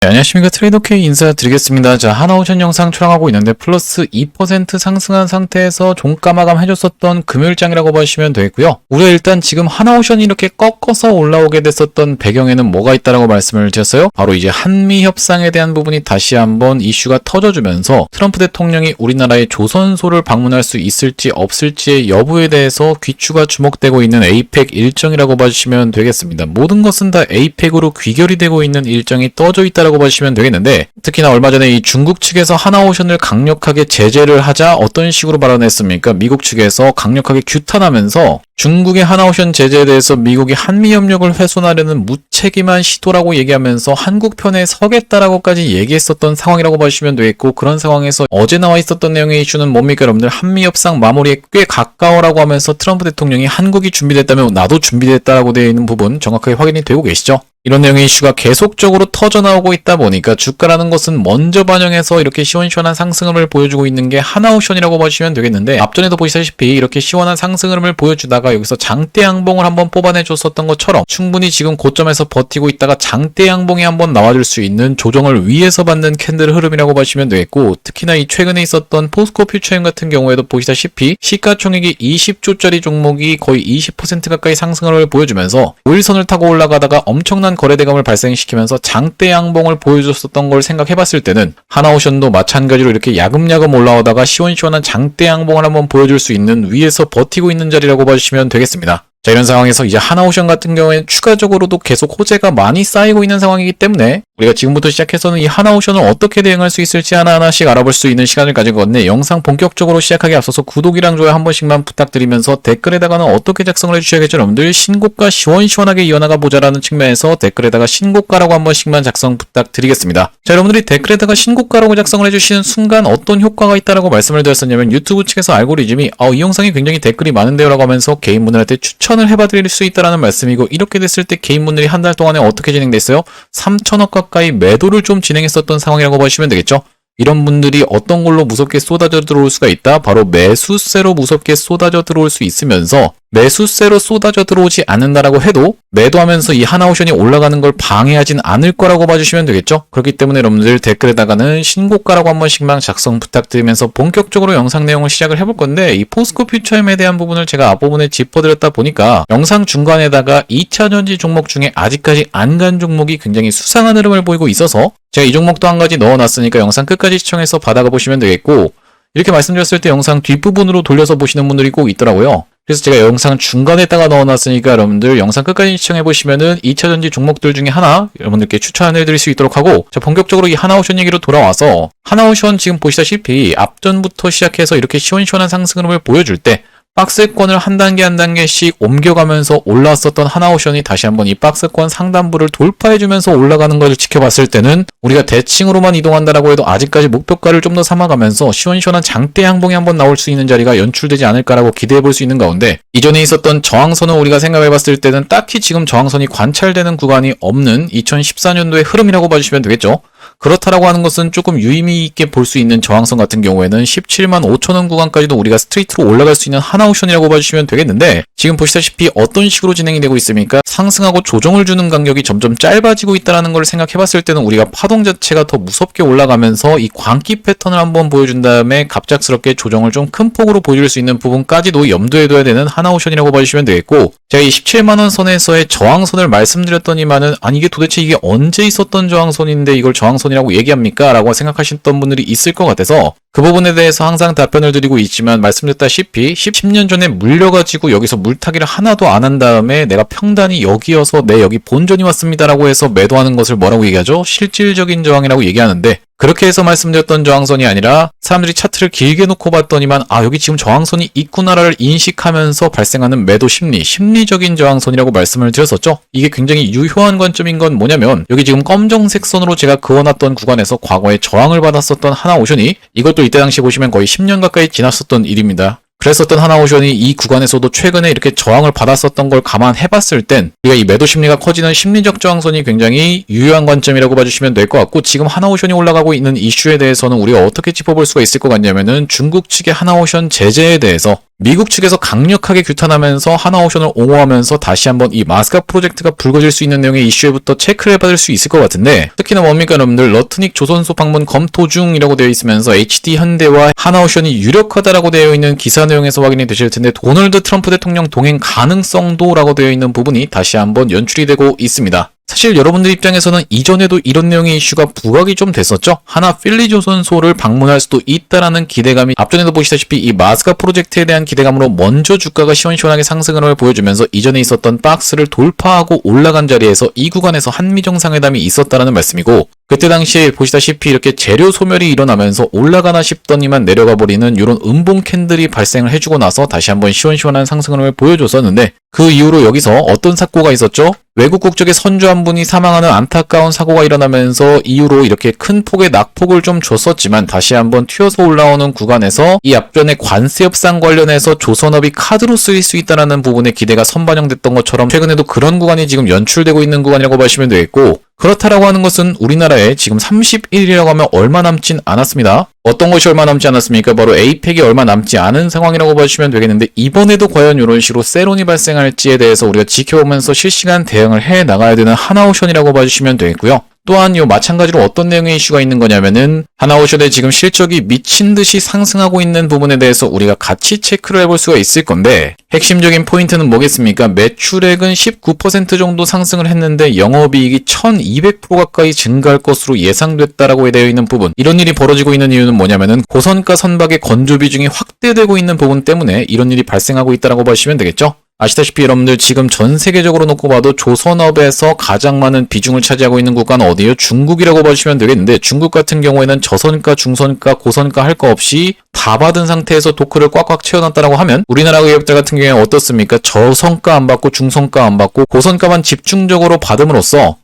자, 안녕하십니까. 트레이더K 인사드리겠습니다. 자, 하나오션 영상 촬영하고 있는데 플러스 2% 상승한 상태에서 종가 마감 해줬었던 금요일장이라고 보시면 되겠고요. 우리가 일단 지금 하나오션이 이렇게 꺾어서 올라오게 됐었던 배경에는 뭐가 있다라고 말씀을 드렸어요. 바로 이제 한미 협상에 대한 부분이 다시 한번 이슈가 터져주면서 트럼프 대통령이 우리나라의 조선소를 방문할 수 있을지 없을지의 여부에 대해서 귀추가 주목되고 있는 에이펙 일정이라고 봐주시면 되겠습니다. 모든 것은 다 에이펙으로 귀결이 되고 있는 일정이 떠져 있다라고 보시면 되겠는데, 특히나 얼마 전에 이 중국 측에서 하나오션을 강력하게 제재를 하자 어떤 식으로 발언했습니까? 미국 측에서 강력하게 규탄하면서 중국의 하나오션 제재에 대해서 미국이 한미협력을 훼손하려는 무책임한 시도라고 얘기하면서 한국 편에 서겠다라고까지 얘기했었던 상황이라고 보시면 되겠고, 그런 상황에서 어제 나와 있었던 내용의 이슈는 뭡니까 여러분들? 한미협상 마무리에 꽤 가까워라고 하면서 트럼프 대통령이 한국이 준비됐다면 나도 준비됐다라고 되어 있는 부분 정확하게 확인이 되고 계시죠? 이런 내용의 이슈가 계속적으로 터져나오고 있다 보니까 주가라는 것은 먼저 반영해서 이렇게 시원시원한 상승 흐름을 보여주고 있는 게 하나오션이라고 보시면 되겠는데, 앞전에도 보시다시피 이렇게 시원한 상승 흐름을 보여주다가 여기서 장대 양봉을 한번 뽑아내줬었던 것처럼 충분히 지금 고점에서 버티고 있다가 장대 양봉이 한번 나와줄 수 있는 조정을 위에서 받는 캔들 흐름이라고 보시면 되겠고, 특히나 이 최근에 있었던 포스코 퓨처엠 같은 경우에도 보시다시피 시가총액이 20조짜리 종목이 거의 20% 가까이 상승을 보여주면서 5일선을 타고 올라가다가 엄청난 거래대감을 발생시키면서 장대 양봉을 보여줬었던 걸 생각해봤을 때는 하나오션도 마찬가지로 이렇게 야금야금 올라오다가 시원시원한 장대 양봉을 한번 보여줄 수 있는 위에서 버티고 있는 자리라고 봐주시면 되겠습니다. 자, 이런 상황에서 이제 하나오션 같은 경우에는 추가적으로도 계속 호재가 많이 쌓이고 있는 상황이기 때문에 우리가 지금부터 시작해서는 이 하나오션을 어떻게 대응할 수 있을지 하나하나씩 알아볼 수 있는 시간을 가지고 왔네. 영상 본격적으로 시작하기 앞서서 구독이랑 좋아요 한 번씩만 부탁드리면서 댓글에다가는 어떻게 작성을 해주셔야겠죠 여러분들? 신고가 시원시원하게 이어나가 보자라는 측면에서 댓글에다가 신고가라고 한 번씩만 작성 부탁드리겠습니다. 자, 여러분들이 댓글에다가 신고가라고 작성을 해주시는 순간 어떤 효과가 있다라고 말씀을 드렸었냐면, 유튜브 측에서 알고리즘이 이 영상이 굉장히 댓글이 많은데요 라고 하면서 개인분들한테 추천을 해봐드릴 수 있다라는 말씀이고, 이렇게 됐을 때 개인분들이 한 달 동안에 어떻게 진행됐어요? 3천억 가까이 매도를 좀 진행했었던 상황이라고 보시면 되겠죠. 이런 분들이 어떤 걸로 무섭게 쏟아져 들어올 수가 있다? 바로 매수세로 무섭게 쏟아져 들어올 수 있으면서, 매수세로 쏟아져 들어오지 않는다라고 해도 매도하면서 이 하나오션이 올라가는 걸 방해하진 않을 거라고 봐주시면 되겠죠. 그렇기 때문에 여러분들 댓글에다가는 신고가라고 한 번씩만 작성 부탁드리면서 본격적으로 영상 내용을 시작을 해볼 건데, 이 포스코 퓨처엠에 대한 부분을 제가 앞부분에 짚어드렸다 보니까 영상 중간에다가 2차전지 종목 중에 아직까지 안 간 종목이 굉장히 수상한 흐름을 보이고 있어서 제가 이 종목도 한 가지 넣어놨으니까 영상 끝까지 시청해서 받아가 보시면 되겠고, 이렇게 말씀드렸을 때 영상 뒷부분으로 돌려서 보시는 분들이 꼭 있더라고요. 그래서 제가 영상 중간에다가 넣어놨으니까 여러분들 영상 끝까지 시청해보시면은 2차전지 종목들 중에 하나 여러분들께 추천해드릴 수 있도록 하고, 자, 본격적으로 이 하나오션 얘기로 돌아와서, 하나오션 지금 보시다시피 앞전부터 시작해서 이렇게 시원시원한 상승 흐름을 보여줄 때 박스권을 한 단계 한 단계씩 옮겨가면서 올라왔었던 하나오션이 다시 한번 이 박스권 상단부를 돌파해주면서 올라가는 것을 지켜봤을 때는 우리가 대칭으로만 이동한다라고 해도 아직까지 목표가를 좀 더 삼아가면서 시원시원한 장대 양봉이 한번 나올 수 있는 자리가 연출되지 않을까라고 기대해볼 수 있는 가운데, 이전에 있었던 저항선을 우리가 생각해봤을 때는 딱히 지금 저항선이 관찰되는 구간이 없는 2014년도의 흐름이라고 봐주시면 되겠죠. 그렇다라고 하는 것은 조금 유의미 있게 볼 수 있는 저항선 같은 경우에는 17만 5천원 구간까지도 우리가 스트레이트로 올라갈 수 있는 하나오션이라고 봐주시면 되겠는데, 지금 보시다시피 어떤 식으로 진행이 되고 있습니까? 상승하고 조정을 주는 간격이 점점 짧아지고 있다는 걸 생각해봤을 때는 우리가 파동 자체가 더 무섭게 올라가면서 이 광기 패턴을 한번 보여준 다음에 갑작스럽게 조정을 좀 큰 폭으로 보여줄 수 있는 부분까지도 염두에 둬야 되는 하나오션이라고 봐주시면 되겠고, 제가 이 17만원 선에서의 저항선을 말씀드렸더니만은 아니 이게 도대체 이게 언제 있었던 저항선인데 이걸 저항선이라고 얘기합니까? 라고 생각하셨던 분들이 있을 것 같아서 그 부분에 대해서 항상 답변을 드리고 있지만, 말씀드렸다시피 10년 전에 물려가지고 여기서 물타기를 하나도 안 한 다음에 내가 평단이 여기여서 내 여기 본전이 왔습니다라고 해서 매도하는 것을 뭐라고 얘기하죠? 실질적인 저항이라고 얘기하는데, 그렇게 해서 말씀드렸던 저항선이 아니라 사람들이 차트를 길게 놓고 봤더니만 여기 지금 저항선이 있구나를 인식하면서 발생하는 매도 심리적인 저항선이라고 말씀을 드렸었죠. 이게 굉장히 유효한 관점인 건 뭐냐면, 여기 지금 검정색 선으로 제가 그어놨던 구간에서 과거에 저항을 받았었던 하나오션이, 이것도 이때 당시 보시면 거의 10년 가까이 지났었던 일입니다. 그랬었던 하나오션이 이 구간에서도 최근에 이렇게 저항을 받았었던 걸 감안해봤을 땐 우리가 이 매도 심리가 커지는 심리적 저항선이 굉장히 유효한 관점이라고 봐주시면 될 것 같고, 지금 하나오션이 올라가고 있는 이슈에 대해서는 우리가 어떻게 짚어볼 수가 있을 것 같냐면은 중국 측의 하나오션 제재에 대해서 미국 측에서 강력하게 규탄하면서 하나오션을 옹호하면서 다시 한번 이 마스카 프로젝트가 불거질 수 있는 내용의 이슈에부터 체크를 해받을 수 있을 것 같은데, 특히나 뭡니까 여러분들, 러트닉 조선소 방문 검토 중이라고 되어 있으면서 HD 현대와 하나오션이 유력하다라고 되어 있는 기사 내용에서 확인이 되실 텐데, 도널드 트럼프 대통령 동행 가능성도 라고 되어 있는 부분이 다시 한번 연출이 되고 있습니다. 사실 여러분들 입장에서는 이전에도 이런 내용의 이슈가 부각이 좀 됐었죠. 하나 필리 조선소를 방문할 수도 있다라는 기대감이, 앞전에도 보시다시피 이 마스카 프로젝트에 대한 기대감으로 먼저 주가가 시원시원하게 상승을 보여주면서 이전에 있었던 박스를 돌파하고 올라간 자리에서 이 구간에서 한미 정상회담이 있었다라는 말씀이고, 그때 당시에 보시다시피 이렇게 재료 소멸이 일어나면서 올라가나 싶더니만 내려가 버리는 이런 음봉 캔들이 발생을 해주고 나서 다시 한번 시원시원한 상승을 보여줬었는데, 그 이후로 여기서 어떤 사고가 있었죠? 외국 국적의 선주 한 분이 사망하는 안타까운 사고가 일어나면서 이후로 이렇게 큰 폭의 낙폭을 좀 줬었지만, 다시 한번 튀어서 올라오는 구간에서 이 앞전에 관세 협상 관련해서 조선업이 카드로 쓰일 수 있다는 부분에 기대가 선반영됐던 것처럼 최근에도 그런 구간이 지금 연출되고 있는 구간이라고 보시면 되겠고, 그렇다라고 하는 것은 우리나라에 지금 31일이라고 하면 얼마 남진 않았습니다. 어떤 것이 얼마 남지 않았습니까? 바로 에이펙이 얼마 남지 않은 상황이라고 보시면 되겠는데, 이번에도 과연 이런 식으로 세론이 발생할지에 대해서 우리가 지켜보면서 실시간 대응을 해 나가야 되는 하나오션이라고 봐주시면 되겠고요. 또한 이 마찬가지로 어떤 내용의 이슈가 있는 거냐면은, 하나오션의 지금 실적이 미친 듯이 상승하고 있는 부분에 대해서 우리가 같이 체크를 해볼 수가 있을 건데, 핵심적인 포인트는 뭐겠습니까? 매출액은 19% 정도 상승을 했는데 영업이익이 1200% 가까이 증가할 것으로 예상됐다라고 되어 있는 부분. 이런 일이 벌어지고 있는 이유는 뭐냐면은 고선가 선박의 건조 비중이 확대되고 있는 부분 때문에 이런 일이 발생하고 있다라고 보시면 되겠죠? 아시다시피 여러분들 지금 전 세계적으로 놓고 봐도 조선업에서 가장 많은 비중을 차지하고 있는 국가는 어디예요? 중국이라고 보시면 되겠는데, 중국 같은 경우에는 저선가, 중선가, 고선가 할 거 없이 다 받은 상태에서 도크를 꽉꽉 채워놨다라고 하면, 우리나라 기업들 같은 경우에는 어떻습니까? 저선가 안 받고 중선가 안 받고 고선가만 집중적으로 받음으로써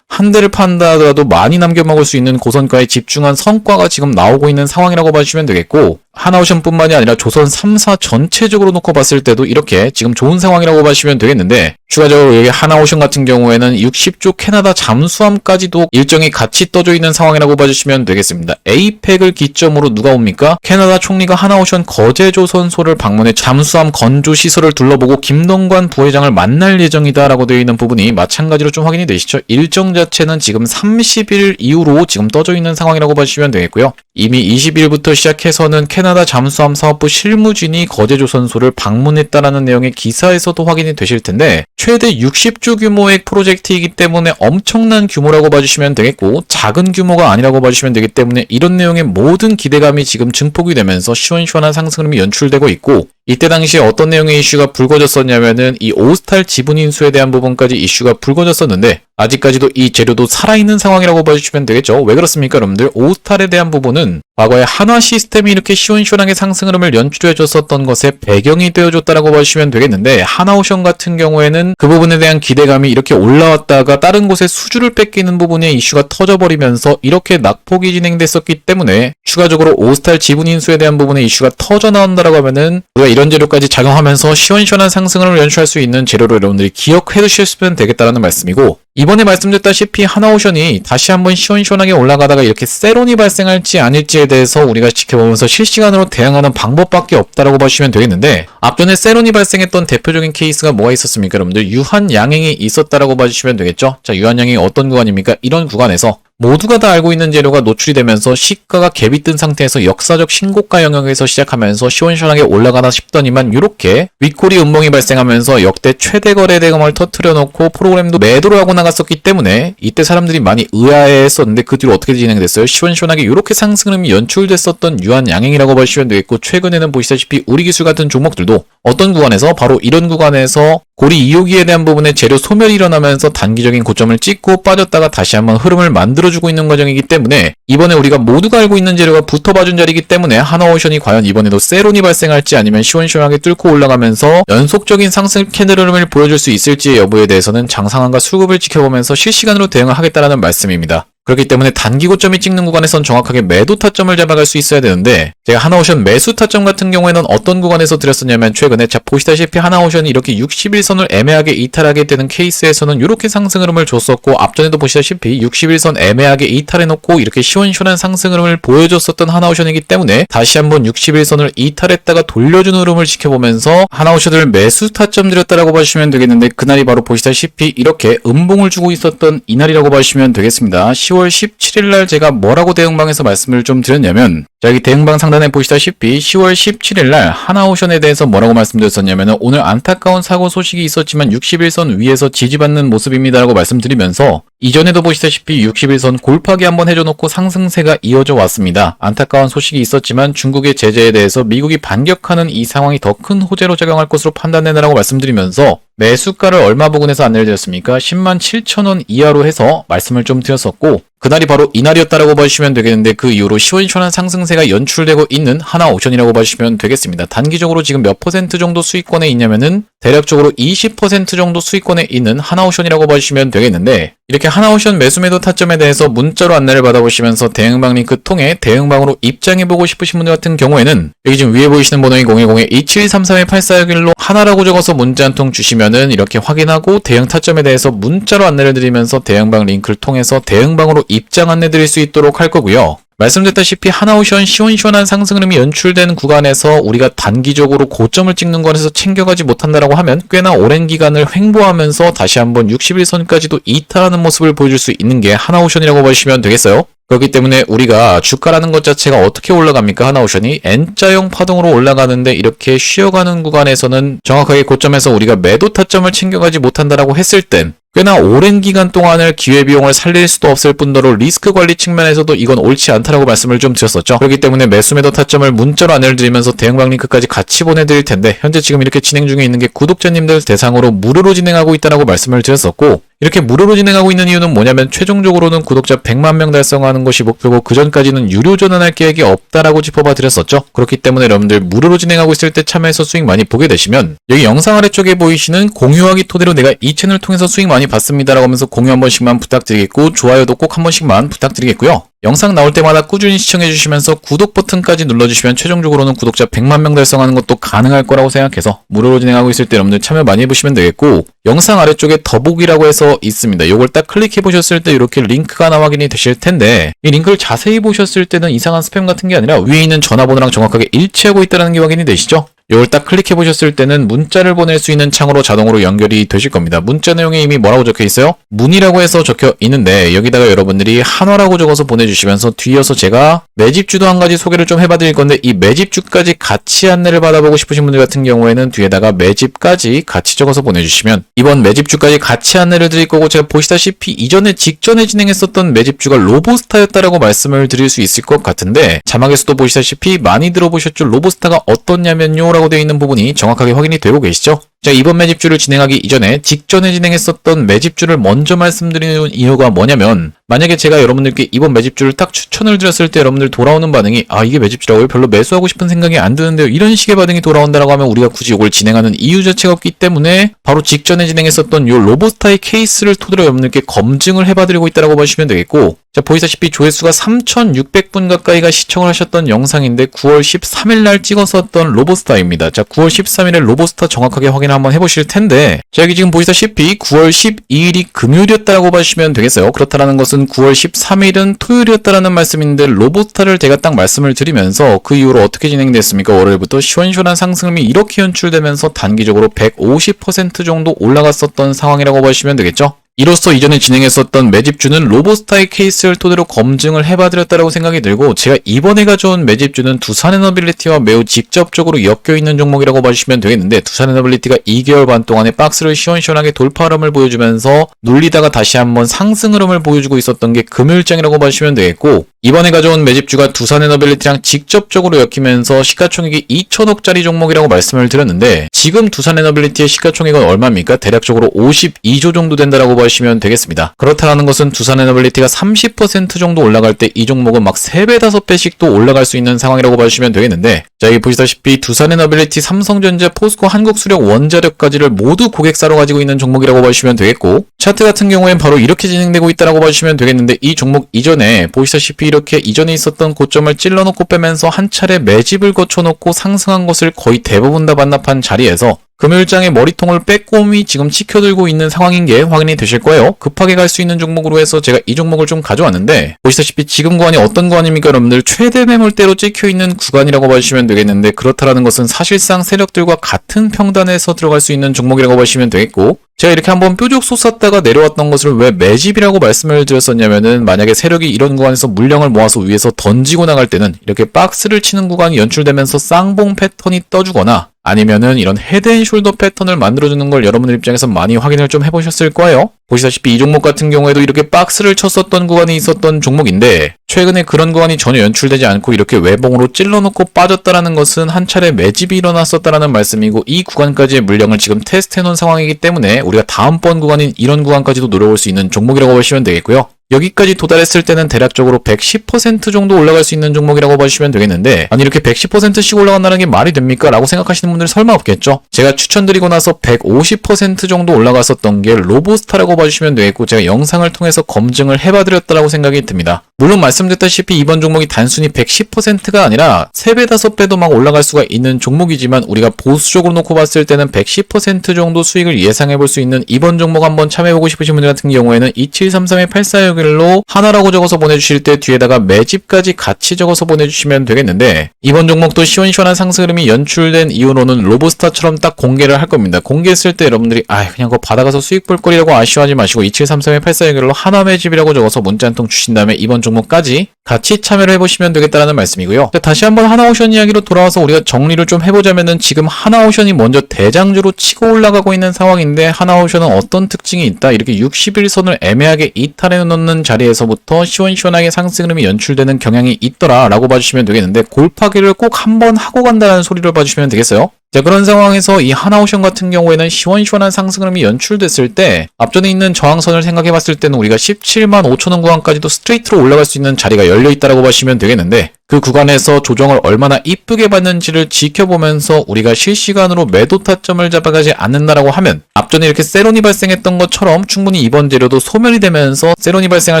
한 대를 판다 하더라도 많이 남겨먹을 수 있는 고선가에 집중한 성과가 지금 나오고 있는 상황이라고 봐주시면 되겠고, 하나오션뿐만이 아니라 조선 3사 전체적으로 놓고 봤을 때도 이렇게 지금 좋은 상황이라고 봐주시면 되겠는데, 추가적으로 여기 하나오션 같은 경우에는 60조 캐나다 잠수함까지도 일정이 같이 떠져 있는 상황이라고 봐주시면 되겠습니다. 에이펙을 기점으로 누가 옵니까? 캐나다 총리가 하나오션 거제조선소를 방문해 잠수함 건조 시설을 둘러보고 김동관 부회장을 만날 예정이다라고 되어 있는 부분이 마찬가지로 좀 확인이 되시죠? 일정 자체는 지금 30일 이후로 지금 떠져 있는 상황이라고 봐주시면 되겠고요. 이미 20일부터 시작해서는 캐나다 잠수함 사업부 실무진이 거제조선소를 방문했다라는 내용의 기사에서도 확인이 되실 텐데, 최대 60조 규모의 프로젝트이기 때문에 엄청난 규모라고 봐주시면 되겠고, 작은 규모가 아니라고 봐주시면 되기 때문에 이런 내용의 모든 기대감이 지금 증폭이 되면서 시원시원한 상승이 연출되고 있고, 이때 당시에 어떤 내용의 이슈가 불거졌었냐면은 이 오스탈 지분 인수에 대한 부분까지 이슈가 불거졌었는데, 아직까지도 이 재료도 살아있는 상황이라고 봐주시면 되겠죠. 왜 그렇습니까 여러분들? 오스탈에 대한 부분은 과거에 한화 시스템이 이렇게 시원시원하게 상승 흐름을 연출해줬었던 것에 배경이 되어줬다라고 봐주시면 되겠는데, 하나오션 같은 경우에는 그 부분에 대한 기대감이 이렇게 올라왔다가 다른 곳에 수주를 뺏기는 부분에 이슈가 터져버리면서 이렇게 낙폭이 진행됐었기 때문에, 추가적으로 오스탈 지분 인수에 대한 부분에 이슈가 터져나온다라고 하면은 우리가 이런 재료까지 작용하면서 시원시원한 상승을 연출할 수 있는 재료를 여러분들이 기억해 두셨으면 되겠다라는 말씀이고, 이번에 말씀드렸다시피 하나오션이 다시 한번 시원시원하게 올라가다가 이렇게 세론이 발생할지 아닐지에 대해서 우리가 지켜보면서 실시간으로 대응하는 방법밖에 없다라고 보시면 되겠는데, 앞전에 세론이 발생했던 대표적인 케이스가 뭐가 있었습니까 여러분들? 유한양행이 있었다라고 봐주시면 되겠죠. 자, 유한양행이 어떤 구간입니까? 이런 구간에서 모두가 다 알고 있는 재료가 노출이 되면서 시가가 갭이 뜬 상태에서 역사적 신고가 영역에서 시작하면서 시원시원하게 올라가나 싶더니만 이렇게 윗꼬리 음봉이 발생하면서 역대 최대 거래 대금을 터트려 놓고 프로그램도 매도를 하고 나갔었기 때문에 이때 사람들이 많이 의아해했었는데, 그 뒤로 어떻게 진행됐어요? 시원시원하게 이렇게 상승음이 연출됐었던 유한양행이라고 보시면 되겠고, 최근에는 보시다시피 우리기술 같은 종목들도 어떤 구간에서 바로 이런 구간에서 고리 2호기에 대한 부분에 재료 소멸이 일어나면서 단기적인 고점을 찍고 빠졌다가 다시 한번 흐름을 만들어주고 있는 과정이기 때문에, 이번에 우리가 모두가 알고 있는 재료가 붙어봐준 자리이기 때문에 하나오션이 과연 이번에도 세론이 발생할지 아니면 시원시원하게 뚫고 올라가면서 연속적인 상승 캔들 흐름을 보여줄 수 있을지의 여부에 대해서는 장상한과 수급을 지켜보면서 실시간으로 대응을 하겠다라는 말씀입니다. 그렇기 때문에 단기 고점이 찍는 구간에선 정확하게 매도 타점을 잡아갈 수 있어야 되는데 제가 하나오션 매수 타점 같은 경우에는 어떤 구간에서 드렸었냐면 최근에 자 보시다시피 하나오션이 이렇게 61선을 애매하게 이탈하게 되는 케이스에서는 이렇게 상승 흐름을 줬었고 앞전에도 보시다시피 61선 애매하게 이탈해놓고 이렇게 시원시원한 상승 흐름을 보여줬었던 하나오션이기 때문에 다시 한번 61선을 이탈했다가 돌려주는 흐름을 지켜보면서 하나오션을 매수 타점 드렸다라고 보시면 되겠는데 그날이 바로 보시다시피 이렇게 음봉을 주고 있었던 이날이라고 보시면 되겠습니다. 10월 17일날 제가 뭐라고 대응방에서 말씀을 좀 드렸냐면 자 여기 대응방 상단에 보시다시피 10월 17일날 하나오션에 대해서 뭐라고 말씀드렸었냐면 오늘 안타까운 사고 소식이 있었지만 61선 위에서 지지받는 모습입니다라고 말씀드리면서 이전에도 보시다시피 61선 골파기 한번 해줘놓고 상승세가 이어져 왔습니다. 안타까운 소식이 있었지만 중국의 제재에 대해서 미국이 반격하는 이 상황이 더 큰 호재로 작용할 것으로 판단된다라고 말씀드리면서 매수가를 얼마 부근에서 안내를 드렸습니까? 107,000원 이하로 해서 말씀을 좀 드렸었고 그날이 바로 이날이었다라고 보시면 되겠는데 그 이후로 시원시원한 상승세가 연출되고 있는 하나오션이라고 보시면 되겠습니다. 단기적으로 지금 몇 퍼센트 정도 수익권에 있냐면은 대략적으로 20% 정도 수익권에 있는 하나오션이라고 보시면 되겠는데 이렇게 하나오션 매수매도 타점에 대해서 문자로 안내를 받아보시면서 대응방 링크 통해 대응방으로 입장해보고 싶으신 분들 같은 경우에는 여기 지금 위에 보이시는 번호인 010-2733-8461로 하나라고 적어서 문자 한 통 주시면은 이렇게 확인하고 대응 타점에 대해서 문자로 안내를 드리면서 대응방 링크를 통해서 대응방으로 입장 안내 드릴 수 있도록 할 거고요. 말씀드렸다시피 하나오션 시원시원한 상승 흐름이 연출되는 구간에서 우리가 단기적으로 고점을 찍는 거에서 챙겨가지 못한다라고 하면 꽤나 오랜 기간을 횡보하면서 다시 한번 61선까지도 이탈하는 모습을 보여줄 수 있는 게 하나오션이라고 보시면 되겠어요. 그렇기 때문에 우리가 주가라는 것 자체가 어떻게 올라갑니까? 하나오션이 N자형 파동으로 올라가는데 이렇게 쉬어가는 구간에서는 정확하게 고점에서 우리가 매도 타점을 챙겨가지 못한다라고 했을 땐 꽤나 오랜 기간 동안을 기회비용을 살릴 수도 없을 뿐더러 리스크 관리 측면에서도 이건 옳지 않다라고 말씀을 좀 드렸었죠. 그렇기 때문에 매수매도 타점을 문자로 안내를 드리면서 대응방 링크까지 같이 보내드릴 텐데 현재 지금 이렇게 진행 중에 있는 게 구독자님들 대상으로 무료로 진행하고 있다라고 말씀을 드렸었고 이렇게 무료로 진행하고 있는 이유는 뭐냐면 최종적으로는 구독자 100만 명 달성하는 것이 목표고 그전까지는 유료 전환할 계획이 없다라고 짚어봐 드렸었죠. 그렇기 때문에 여러분들 무료로 진행하고 있을 때 참여해서 수익 많이 보게 되시면 여기 영상 아래쪽에 보이시는 공유하기 토대로 내가 이 채널 통해서 수익 많이 봤습니다라고 하면서 공유 한 번씩만 부탁드리겠고 좋아요도 꼭 한 번씩만 부탁드리겠고요. 영상 나올 때마다 꾸준히 시청해주시면서 구독 버튼까지 눌러주시면 최종적으로는 구독자 100만 명 달성하는 것도 가능할 거라고 생각해서 무료로 진행하고 있을 때 여러분들 참여 많이 해보시면 되겠고 영상 아래쪽에 더보기라고 해서 있습니다. 이걸 딱 클릭해 보셨을 때 이렇게 링크가 확인이 되실 텐데 이 링크를 자세히 보셨을 때는 이상한 스팸 같은 게 아니라 위에 있는 전화번호랑 정확하게 일치하고 있다는 게 확인이 되시죠? 이걸 딱 클릭해 보셨을 때는 문자를 보낼 수 있는 창으로 자동으로 연결이 되실 겁니다. 문자 내용에 이미 뭐라고 적혀 있어요? 문의라고 해서 적혀 있는데 여기다가 여러분들이 한화라고 적어서 보내주시면서 뒤이어서 제가 매집주도 한 가지 소개를 좀 해봐드릴 건데 이 매집주까지 같이 안내를 받아보고 싶으신 분들 같은 경우에는 뒤에다가 매집까지 같이 적어서 보내주시면 이번 매집주까지 같이 안내를 드릴 거고 제가 보시다시피 이전에 직전에 진행했었던 매집주가 로보스타였다라고 말씀을 드릴 수 있을 것 같은데 자막에서도 보시다시피 많이 들어보셨죠? 로보스타가 어떻냐면요 라고 되어 있는 부분이 정확하게 확인이 되고 계시죠? 자, 이번 매집주를 진행하기 이전에 직전에 진행했었던 매집주를 먼저 말씀드리는 이유가 뭐냐면 만약에 제가 여러분들께 이번 매집주를 딱 추천을 드렸을 때 여러분들 돌아오는 반응이 아 이게 매집주라고요? 별로 매수하고 싶은 생각이 안 드는데요. 이런 식의 반응이 돌아온다라고 하면 우리가 굳이 이걸 진행하는 이유 자체가 없기 때문에 바로 직전에 진행했었던 이 로보스타의 케이스를 토대로 여러분들께 검증을 해봐드리고 있다고 보시면 되겠고 자 보시다시피 조회수가 3,600분 가까이가 시청을 하셨던 영상인데 9월 13일 날 찍었었던 로보스타입니다. 자 9월 13일에 로보스타 정확하게 확인 한번 해보실 텐데 자 여기 지금 보시다시피 9월 12일이 금요일이었다고 보시면 되겠어요. 그렇다라는 것은 9월 13일은 토요일이었다라는 말씀인데 로보스타를 제가 딱 말씀을 드리면서 그 이후로 어떻게 진행됐습니까? 월요일부터 시원시원한 상승이 이렇게 연출되면서 단기적으로 150% 정도 올라갔었던 상황이라고 보시면 되겠죠. 이로써 이전에 진행했었던 매집주는 로보스타의 케이스를 토대로 검증을 해봐드렸다고 생각이 들고 제가 이번에 가져온 매집주는 두산에너빌리티와 매우 직접적으로 엮여있는 종목이라고 봐주시면 되겠는데 두산에너빌리티가 2개월 반 동안의 박스를 시원시원하게 돌파 흐름을 보여주면서 눌리다가 다시 한번 상승 흐름을 보여주고 있었던 게 금요일장이라고 봐주시면 되겠고 이번에 가져온 매집주가 두산에너빌리티랑 직접적으로 엮이면서 시가총액이 2천억짜리 종목이라고 말씀을 드렸는데 지금 두산에너빌리티의 시가총액은 얼마입니까? 대략적으로 52조 정도 된다라고 보시면 되겠습니다. 그렇다는 것은 두산 에너빌리티가 30% 정도 올라갈 때 이 종목은 막 3배, 5배씩 또 올라갈 수 있는 상황이라고 보시면 되겠는데, 자, 여기 보시다시피 두산 에너빌리티, 삼성전자, 포스코, 한국수력, 원자력까지를 모두 고객사로 가지고 있는 종목이라고 보시면 되겠고, 차트 같은 경우엔 바로 이렇게 진행되고 있다고 보시면 되겠는데, 이 종목 이전에 보시다시피 이렇게 이전에 있었던 고점을 찔러놓고 빼면서 한 차례 매집을 거쳐놓고 상승한 것을 거의 대부분 다 반납한 자리에서 금요일장에 머리통을 빼꼼히 지금 치켜들고 있는 상황인 게 확인이 되실 거예요. 급하게 갈 수 있는 종목으로 해서 제가 이 종목을 좀 가져왔는데, 보시다시피 지금 구간이 어떤 구간입니까 여러분들? 최대 매물대로 찍혀있는 구간이라고 보시면 되겠는데, 그렇다는 것은 사실상 세력들과 같은 평단에서 들어갈 수 있는 종목이라고 보시면 되겠고, 제가 이렇게 한번 뾰족 솟았다가 내려왔던 것을 왜 매집이라고 말씀을 드렸었냐면은, 만약에 세력이 이런 구간에서 물량을 모아서 위에서 던지고 나갈 때는 이렇게 박스를 치는 구간이 연출되면서 쌍봉 패턴이 떠주거나, 아니면은 이런 헤드앤숄더 패턴을 만들어주는 걸 여러분들 입장에서 많이 확인을 좀 해보셨을 거예요. 보시다시피 이 종목 같은 경우에도 이렇게 박스를 쳤었던 구간이 있었던 종목인데, 최근에 그런 구간이 전혀 연출되지 않고 이렇게 외봉으로 찔러놓고 빠졌다라는 것은 한 차례 매집이 일어났었다라는 말씀이고, 이 구간까지의 물량을 지금 테스트해놓은 상황이기 때문에 우리가 다음번 구간인 이런 구간까지도 노려볼 수 있는 종목이라고 보시면 되겠고요. 여기까지 도달했을 때는 대략적으로 110% 정도 올라갈 수 있는 종목이라고 보시면 되겠는데, 아니 이렇게 110%씩 올라간다는 게 말이 됩니까? 라고 생각하시는 분들 설마 없겠죠? 제가 추천드리고 나서 150% 정도 올라갔었던 게 로보스타라고 봐주시면 되겠고, 제가 영상을 통해서 검증을 해봐드렸다고 생각이 듭니다. 물론 말씀드렸다시피 이번 종목이 단순히 110%가 아니라 3배, 5배도 막 올라갈 수가 있는 종목이지만, 우리가 보수적으로 놓고 봤을 때는 110% 정도 수익을 예상해볼 수 있는 이번 종목 한번 참여해보고 싶으신 분들 같은 경우에는 2733-8461로 하나라고 적어서 보내주실 때 뒤에다가 매집까지 같이 적어서 보내주시면 되겠는데, 이번 종목도 시원시원한 상승 흐름이 연출된 이유로는 로보스타처럼 딱 공개를 할 겁니다. 공개했을 때 여러분들이 그냥 그거 받아가서 수익 볼 거리라고 아쉬워하지 마시고 2733-8461로 하나 매집이라고 적어서 문자 한 통 주신 다음에 이번 종목까지 같이 참여를 해보시면 되겠다는 말씀이고요. 다시 한번 하나오션 이야기로 돌아와서 우리가 정리를 좀 해보자면은, 지금 하나오션이 먼저 대장주로 치고 올라가고 있는 상황인데, 하나오션은 어떤 특징이 있다? 이렇게 61선을 애매하게 이탈해 놓는 자리에서부터 시원시원하게 상승 흐름이 연출되는 경향이 있더라 라고 봐주시면 되겠는데, 골파기를 꼭 한번 하고 간다는 소리를 봐주시면 되겠어요. 자, 그런 상황에서 이 하나오션 같은 경우에는 시원시원한 상승 흐름이 연출됐을 때, 앞전에 있는 저항선을 생각해봤을 때는 우리가 17만 5천원 구간까지도 스트레이트로 올라갈 수 있는 자리가 열려있다고 보시면 되겠는데, 그 구간에서 조정을 얼마나 이쁘게 받는지를 지켜보면서 우리가 실시간으로 매도 타점을 잡아가지 않는다라고 하면, 앞전에 이렇게 세론이 발생했던 것처럼 충분히 이번 재료도 소멸이 되면서 세론이 발생할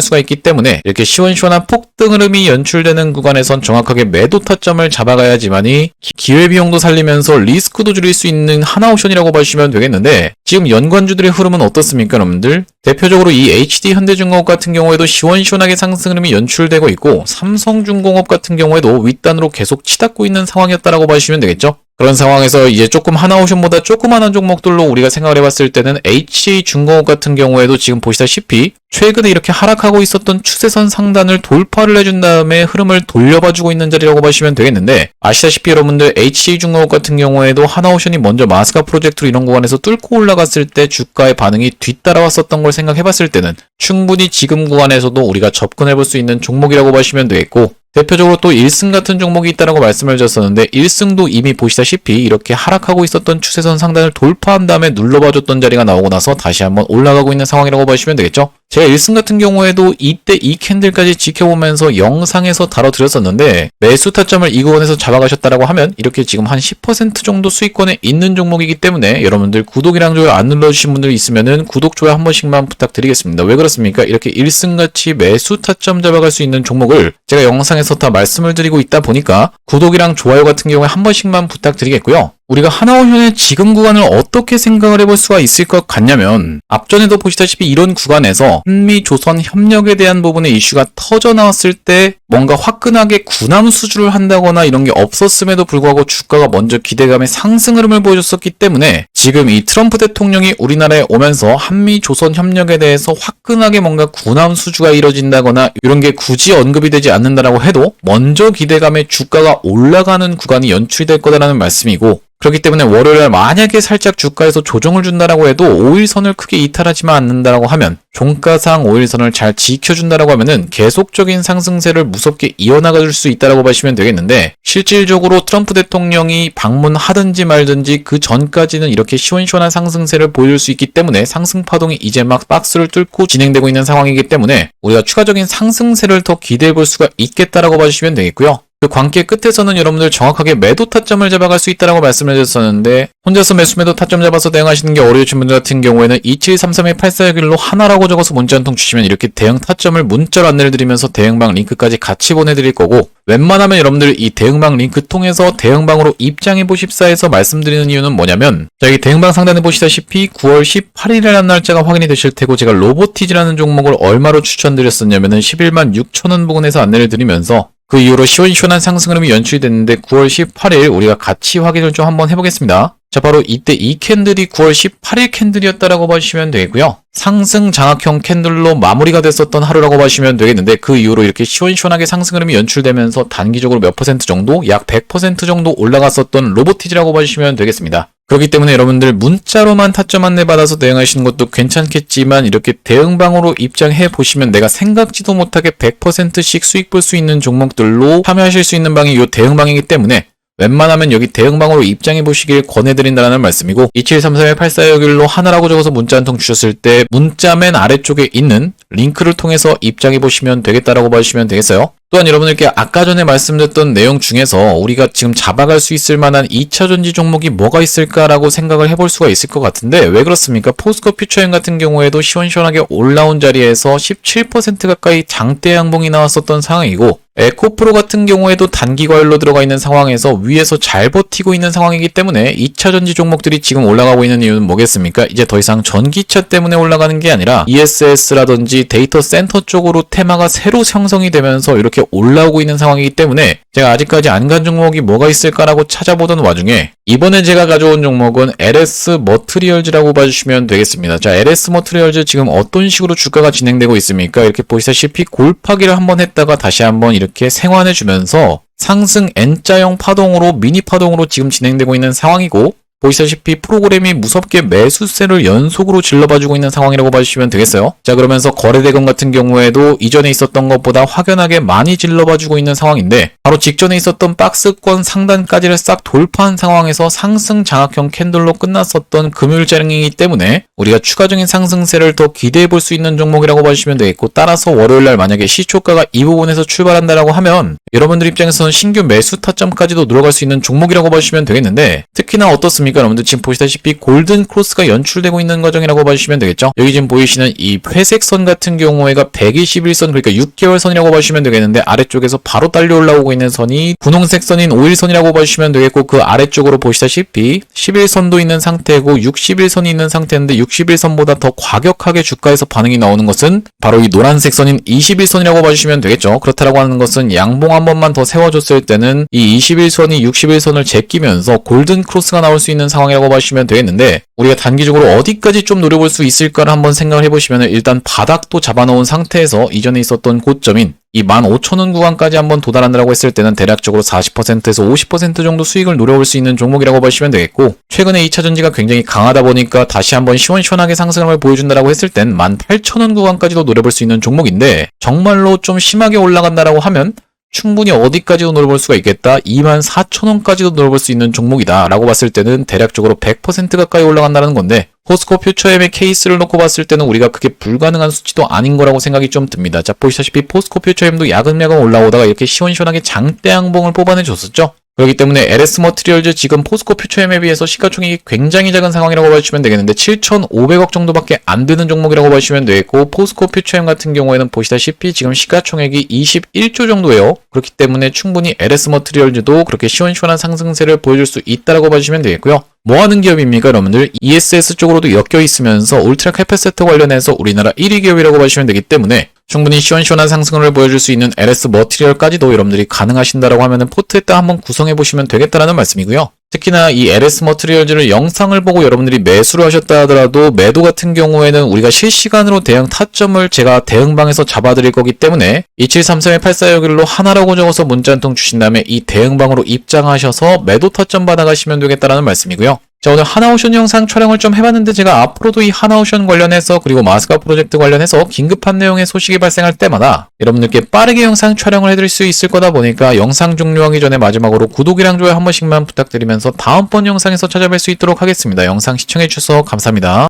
수가 있기 때문에, 이렇게 시원시원한 폭등 흐름이 연출되는 구간에선 정확하게 매도 타점을 잡아가야지만이 기회비용도 살리면서 리스크도 줄일 수 있는 하나오션이라고 보시면 되겠는데, 지금 연관주들의 흐름은 어떻습니까 여러분들? 대표적으로 이 HD 현대중공업 같은 경우에도 시원시원하게 상승 흐름이 연출되고 있고, 삼성중공업 같은 경우에도 윗단으로 계속 치닫고 있는 상황이었다라고 봐주시면 되겠죠. 그런 상황에서 이제 조금 하나오션보다 조그만한 종목들로 우리가 생각을 해봤을 때는 HJ중공업 같은 경우에도 지금 보시다시피 최근에 이렇게 하락하고 있었던 추세선 상단을 돌파를 해준 다음에 흐름을 돌려봐주고 있는 자리라고 보시면 되겠는데, 아시다시피 여러분들 HJ중공업 같은 경우에도 하나오션이 먼저 마스카 프로젝트로 이런 구간에서 뚫고 올라갔을 때 주가의 반응이 뒤따라왔었던 걸 생각해봤을 때는 충분히 지금 구간에서도 우리가 접근해볼 수 있는 종목이라고 보시면 되겠고, 대표적으로 또 1승 같은 종목이 있다고 말씀을 드렸었는데, 1승도 이미 보시다시피 이렇게 하락하고 있었던 추세선 상단을 돌파한 다음에 눌러봐줬던 자리가 나오고 나서 다시 한번 올라가고 있는 상황이라고 보시면 되겠죠. 제가 1승 같은 경우에도 이때 이 캔들까지 지켜보면서 영상에서 다뤄드렸었는데, 매수 타점을 이 구간에서 잡아가셨다라고 하면 이렇게 지금 한 10% 정도 수익권에 있는 종목이기 때문에, 여러분들 구독이랑 좋아요 안 눌러주신 분들 있으면은 구독, 좋아요 한 번씩만 부탁드리겠습니다. 왜 그렇습니까? 이렇게 1승같이 매수 타점 잡아갈 수 있는 종목을 제가 영상에서 다 말씀을 드리고 있다 보니까 구독이랑 좋아요 같은 경우에 한 번씩만 부탁드리겠고요. 우리가 하나오션의 지금 구간을 어떻게 생각을 해볼 수가 있을 것 같냐면, 앞전에도 보시다시피 이런 구간에서 한미 조선 협력에 대한 부분의 이슈가 터져 나왔을 때 뭔가 화끈하게 군함 수주를 한다거나 이런 게 없었음에도 불구하고 주가가 먼저 기대감의 상승 흐름을 보여줬었기 때문에, 지금 이 트럼프 대통령이 우리나라에 오면서 한미 조선 협력에 대해서 화끈하게 뭔가 군함 수주가 이뤄진다거나 이런 게 굳이 언급이 되지 않는다라고 해도 먼저 기대감의 주가가 올라가는 구간이 연출이 될 거다라는 말씀이고, 그렇기 때문에 월요일날 만약에 살짝 주가에서 조정을 준다라고 해도 5일선을 크게 이탈하지만 않는다라고 하면, 종가상 5일선을 잘 지켜준다라고 하면은 계속적인 상승세를 무섭게 이어나갈 수 있다라고 보시면 되겠는데, 실질적으로 트럼프 대통령이 방문하든지 말든지 그 전까지는 이렇게 시원시원한 상승세를 보여줄 수 있기 때문에 상승 파동이 이제 막 박스를 뚫고 진행되고 있는 상황이기 때문에 우리가 추가적인 상승세를 더 기대해 볼 수가 있겠다라고 봐주시면 되겠고요. 그 관계 끝에서는 여러분들 정확하게 매도 타점을 잡아갈 수 있다라고 말씀을 해줬었는데, 혼자서 매도 타점 잡아서 대응하시는 게 어려우신 분들 같은 경우에는 2733-8461로 하나라고 적어서 문자 한 통 주시면 이렇게 대응 타점을 문자로 안내를 드리면서 대응방 링크까지 같이 보내드릴 거고, 웬만하면 여러분들 이 대응방 링크 통해서 대응방으로 입장해 보십사 해서 말씀드리는 이유는 뭐냐면, 자, 여기 대응방 상단에 보시다시피 9월 18일이라는 날짜가 확인이 되실 테고, 제가 로보티즈라는 종목을 얼마로 추천드렸었냐면은 11만 6천원 부근에서 안내를 드리면서 그 이후로 시원시원한 상승 흐름이 연출이 됐는데 9월 18일 우리가 같이 확인을 좀 한번 해보겠습니다. 자, 바로 이때 이 캔들이 9월 18일 캔들이었다라고 봐주시면 되고요. 상승 장악형 캔들로 마무리가 됐었던 하루라고 봐주시면 되겠는데, 그 이후로 이렇게 시원시원하게 상승 흐름이 연출되면서 단기적으로 몇 퍼센트 정도, 약 100% 정도 올라갔었던 로보티즈라고 봐주시면 되겠습니다. 그렇기 때문에 여러분들 문자로만 타점 안내 받아서 대응하시는 것도 괜찮겠지만, 이렇게 대응방으로 입장해 보시면 내가 생각지도 못하게 100%씩 수익 볼 수 있는 종목들로 참여하실 수 있는 방이 이 대응방이기 때문에 웬만하면 여기 대응방으로 입장해 보시길 권해드린다는 말씀이고, 2733-8461로 하나라고 적어서 문자 한 통 주셨을 때 문자 맨 아래쪽에 있는 링크를 통해서 입장해 보시면 되겠다라고 봐주시면 되겠어요. 또한 여러분들께 아까 전에 말씀드렸던 내용 중에서 우리가 지금 잡아갈 수 있을 만한 2차전지 종목이 뭐가 있을까라고 생각을 해볼 수가 있을 것 같은데, 왜 그렇습니까? 포스코 퓨처엠 같은 경우에도 시원시원하게 올라온 자리에서 17% 가까이 장대 양봉이 나왔었던 상황이고, 에코프로 같은 경우에도 단기 과열로 들어가 있는 상황에서 위에서 잘 버티고 있는 상황이기 때문에 2차전지 종목들이 지금 올라가고 있는 이유는 뭐겠습니까? 이제 더 이상 전기차 때문에 올라가는 게 아니라 ESS라든지 데이터 센터 쪽으로 테마가 새로 형성이 되면서 이렇게 올라오고 있는 상황이기 때문에, 제가 아직까지 안 간 종목이 뭐가 있을까라고 찾아보던 와중에 이번에 제가 가져온 종목은 LS 머트리얼즈라고 봐주시면 되겠습니다. 자, LS 머트리얼즈 지금 어떤 식으로 주가가 진행되고 있습니까? 이렇게 보시다시피 골파기를 한번 했다가 다시 한번 이렇게 생환해주면서 상승 N자형 파동으로 미니 파동으로 지금 진행되고 있는 상황이고, 보시다시피 프로그램이 무섭게 매수세를 연속으로 질러봐주고 있는 상황이라고 봐주시면 되겠어요. 자, 그러면서 거래대금 같은 경우에도 이전에 있었던 것보다 확연하게 많이 질러봐주고 있는 상황인데, 바로 직전에 있었던 박스권 상단까지를 싹 돌파한 상황에서 상승 장악형 캔들로 끝났었던 금요일장이기 때문에 우리가 추가적인 상승세를 더 기대해 볼 수 있는 종목이라고 봐주시면 되겠고, 따라서 월요일날 만약에 시초가가 이 부분에서 출발한다라고 하면 여러분들 입장에서는 신규 매수 타점까지도 들어갈 수 있는 종목이라고 봐주시면 되겠는데, 특히나 어떻습니까? 여러분들 지금 보시다시피 골든 크로스가 연출되고 있는 과정이라고 봐주시면 되겠죠. 여기 지금 보이시는 이 회색 선 같은 경우에가 121선, 그러니까 6개월 선이라고 봐주시면 되겠는데, 아래쪽에서 바로 딸려 올라오고 있는 선이 분홍색 선인 5일선이라고 봐주시면 되겠고, 그 아래쪽으로 보시다시피 11선도 있는 상태고 61선이 있는 상태인데, 61선보다 더 과격하게 주가에서 반응이 나오는 것은 바로 이 노란색 선인 21선이라고 봐주시면 되겠죠. 그렇다라고 하는 것은 양봉 한 번만 더 세워줬을 때는 이 21선이 61선을 제끼면서 골든 크로스가 나올 수 있는 상황이라고 봐주시면 되겠는데, 우리가 단기적으로 어디까지 좀 노려볼 수 있을까를 한번 생각을 해보시면, 일단 바닥도 잡아놓은 상태에서 이전에 있었던 고점인 이 15,000원 구간까지 한번 도달한다고 했을 때는 대략적으로 40%에서 50% 정도 수익을 노려볼 수 있는 종목이라고 보시면 되겠고, 최근에 2차전지가 굉장히 강하다 보니까 다시 한번 시원시원하게 상승을 보여준다고 했을 땐 18,000원 구간까지도 노려볼 수 있는 종목인데, 정말로 좀 심하게 올라간다라고 하면 충분히 어디까지도 노려볼 수가 있겠다, 24,000원까지도 노려볼 수 있는 종목이다 라고 봤을 때는 대략적으로 100% 가까이 올라간다는 건데, 포스코 퓨처엠의 케이스를 놓고 봤을 때는 우리가 그게 불가능한 수치도 아닌 거라고 생각이 좀 듭니다. 자, 보시다시피 포스코 퓨처엠도 야금야금 올라오다가 이렇게 시원시원하게 장대 양봉을 뽑아내줬었죠. 그렇기 때문에 LS 머트리얼즈 지금 포스코 퓨처엠에 비해서 시가총액이 굉장히 작은 상황이라고 봐주시면 되겠는데, 7,500억 정도밖에 안 되는 종목이라고 봐주시면 되겠고, 포스코 퓨처엠 같은 경우에는 보시다시피 지금 시가총액이 21조 정도예요. 그렇기 때문에 충분히 LS 머트리얼즈도 그렇게 시원시원한 상승세를 보여줄 수 있다라고 봐주시면 되겠고요. 뭐 하는 기업입니까, 여러분들? ESS 쪽으로도 엮여 있으면서 울트라 캐패시터 관련해서 우리나라 1위 기업이라고 봐주시면 되기 때문에 충분히 시원시원한 상승을 보여줄 수 있는 LS 머티리얼까지도 여러분들이 가능하신다라고 하면은 포트에다 한번 구성해 보시면 되겠다라는 말씀이고요. 특히나 이 LS 머트리얼즈를 영상을 보고 여러분들이 매수를 하셨다 하더라도 매도 같은 경우에는 우리가 실시간으로 대응 타점을 제가 대응방에서 잡아드릴 거기 때문에 2733-8461로 하나라고 적어서 문자 한 통 주신 다음에 이 대응방으로 입장하셔서 매도 타점 받아가시면 되겠다라는 말씀이고요. 자, 오늘 하나오션 영상 촬영을 좀 해봤는데 제가 앞으로도 이 하나오션 관련해서 그리고 마스카 프로젝트 관련해서 긴급한 내용의 소식이 발생할 때마다 여러분들께 빠르게 영상 촬영을 해드릴 수 있을 거다 보니까 영상 종료하기 전에 마지막으로 구독이랑 좋아요 한 번씩만 부탁드리면서 다음번 영상에서 찾아뵐 수 있도록 하겠습니다. 영상 시청해주셔서 감사합니다.